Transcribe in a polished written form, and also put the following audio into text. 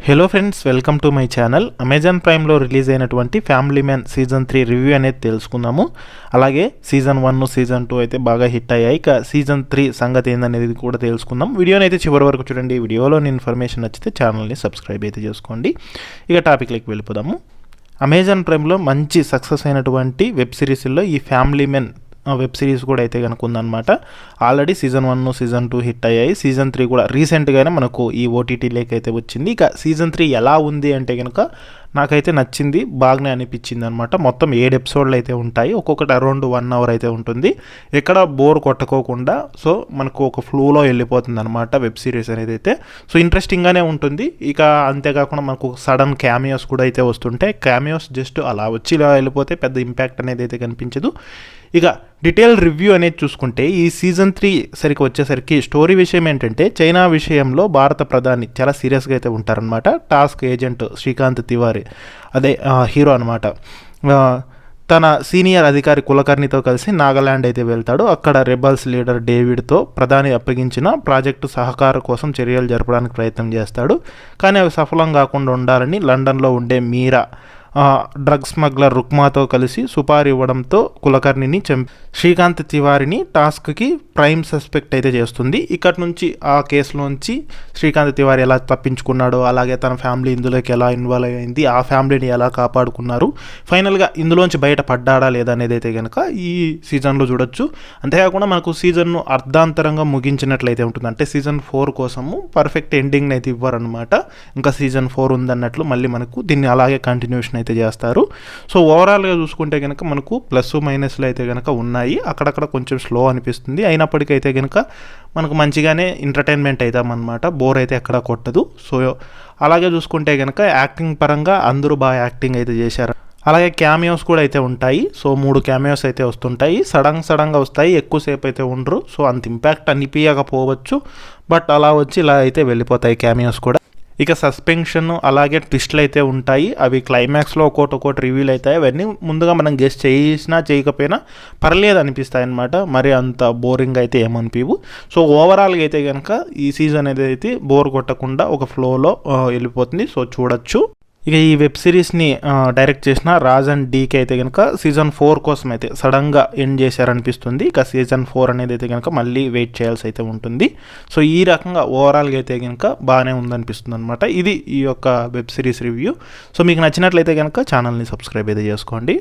Hello friends, welcome to my channel. Amazon ప్రైమ్లో release అయినటువంటి family man season 3 review అనేది తెలుసుకుందాము. అలాగే సీజన్ 1 సీజన్ 2 అయితే బాగా హిట్ అయ్యాయి. ఇక సీజన్ 3 సంగతి ఏందనేది కూడా తెలుసుకుందాం. వీడియోని అయితే చివరి వరకు చూడండి. వీడియోలోని ఇన్ఫర్మేషన్ నచ్చితే ఛానల్ని సబ్స్క్రైబ్ అయితే చేసుకోండి. ఇక టాపిక్లోకి వెళ్ళిపోదాము. అమెజాన్ ప్రైమ్లో మంచి సక్సెస్ అయినటువంటి వెబ్ సిరీస్లో ఈ ఫ్యామిలీ మ్యాన్ వెబ్ సిరీస్ కూడా అయితే కనుక ఉందన్నమాట. ఆల్రెడీ సీజన్ 1 సీజన్ 2 హిట్ అయ్యాయి. సీజన్ 3 కూడా రీసెంట్గానే మనకు ఈ ఓటీటీలోకి అయితే వచ్చింది. ఇక సీజన్ 3 ఎలా ఉంది అంటే కనుక నాకైతే నచ్చింది, బాగానే అనిపించింది అనమాట. మొత్తం 7 ఎపిసోడ్లు అయితే ఉంటాయి. ఒక్కొక్కటి అరౌండ్ 1 అవర్ అయితే ఉంటుంది. ఎక్కడ బోర్ కొట్టుకోకుండా సో మనకు ఒక ఫ్లోలో వెళ్ళిపోతుంది అనమాట వెబ్ సిరీస్ అనేది అయితే. సో ఇంట్రెస్టింగ్గానే ఉంటుంది. ఇక అంతేకాకుండా మనకు సడన్ క్యామియోస్ కూడా అయితే వస్తుంటాయి. క్యామియోస్ జస్ట్ అలా వచ్చి ఇలా వెళ్ళిపోతే పెద్ద ఇంపాక్ట్ అనేది అయితే కనిపించదు. ఇక డీటెయిల్ రివ్యూ అనేది చూసుకుంటే ఈ సీజన్ 3 సరికి వచ్చేసరికి స్టోరీ విషయం ఏంటంటే చైనా విషయంలో భారత ప్రధాని చాలా సీరియస్గా అయితే ఉంటారనమాట. టాస్క్ ఏజెంట్ శ్రీకాంత్ తివారీ అదే హీరో అనమాట. తన సీనియర్ అధికారి కులకర్ణితో కలిసి నాగాలాండ్ అయితే వెళ్తాడు. అక్కడ రెబల్స్ లీడర్ డేవిడ్తో ప్రధాని అప్పగించిన ప్రాజెక్టు సహకారం కోసం చర్యలు జరపడానికి ప్రయత్నం చేస్తాడు. కానీ అవి సఫలం కాకుండా ఉండాలని లండన్లో ఉండే మీరా డ్రగ్ స్మగ్లర్ రుక్మాతో కలిసి సుపారీ ఇవ్వడంతో కులకర్ణిని శ్రీకాంత్ తివారిని టాస్క్కి ప్రైమ్ సస్పెక్ట్ అయితే చేస్తుంది. ఇక్కడి నుంచి ఆ కేసులోంచి శ్రీకాంత్ తివారి ఎలా తప్పించుకున్నాడో, అలాగే తన ఫ్యామిలీ ఇందులోకి ఎలా ఇన్వాల్వ్ అయింది, ఆ ఫ్యామిలీని ఎలా కాపాడుకున్నారు, ఫైనల్గా ఇందులోంచి బయట పడ్డాడా లేదా అనేది అయితే కనుక ఈ సీజన్లో చూడొచ్చు. అంతేకాకుండా మనకు సీజన్ను అర్ధాంతరంగా ముగించినట్లయితే ఉంటుంది. అంటే సీజన్ 4 కోసము పర్ఫెక్ట్ ఎండింగ్ని అయితే ఇవ్వరనమాట. ఇంకా సీజన్ 4 ఉందన్నట్లు మళ్ళీ మనకు దీన్ని అలాగే కంటిన్యూషన్ అయితే చేస్తారు. సో ఓవరాల్గా చూసుకుంటే కనుక మనకు ప్లస్ మైనస్లు అయితే కనుక ఉన్నాయి. అక్కడక్కడ కొంచెం స్లో అనిపిస్తుంది. అయినప్పటికైతే కనుక మనకు మంచిగానే ఎంటర్టైన్మెంట్ అవుతామన్నమాట. బోర్ అయితే ఎక్కడా కొట్టదు. సో అలాగే చూసుకుంటే కనుక యాక్టింగ్ పరంగా అందరూ బాగా యాక్టింగ్ అయితే చేశారు. అలాగే క్యామియోస్ కూడా అయితే ఉంటాయి. సో 3 క్యామియోస్ అయితే వస్తుంటాయి. సడన్గా వస్తాయి, ఎక్కువసేపు అయితే ఉండరు. సో అంత ఇంపాక్ట్ అనిపించకపోవచ్చు, బట్ అలా వచ్చి ఇలా అయితే వెళ్ళిపోతాయి క్యామియోస్ కూడా. ఇక సస్పెన్షన్ అలాగే ట్విస్ట్లు అయితే ఉంటాయి. అవి క్లైమాక్స్లో ఒక్కొక్కటి రివీల్ అవుతాయి. అవన్నీ ముందుగా మనం గెస్ట్ చేసినా చేయకపోయినా పర్లేదు అనిపిస్తాయి అన్నమాట. మరి అంత బోరింగ్ అయితే ఏమనిపివు. సో ఓవరాల్గా అయితే కనుక ఈ సీజన్ అయితే బోర్ కొట్టకుండా ఒక ఫ్లోలో వెళ్ళిపోతుంది. సో చూడొచ్చు. ఇక ఈ వెబ్ సిరీస్ని డైరెక్ట్ చేసిన రాజ్ అండ్ డీకి అయితే కనుక సీజన్ 4 కోసం అయితే సడన్గా ఎండ్ చేశారనిపిస్తుంది. ఇక సీజన్ 4 అనేది అయితే కనుక మళ్ళీ వెయిట్ చేయాల్సి అయితే ఉంటుంది. సో ఈ రకంగా ఓవరాల్గా అయితే కనుక బాగానే ఉందనిపిస్తుంది అనమాట. ఇది ఈ యొక్క వెబ్ సిరీస్ రివ్యూ. సో మీకు నచ్చినట్లయితే కనుక ఛానల్ని సబ్స్క్రైబ్ అయితే చేసుకోండి.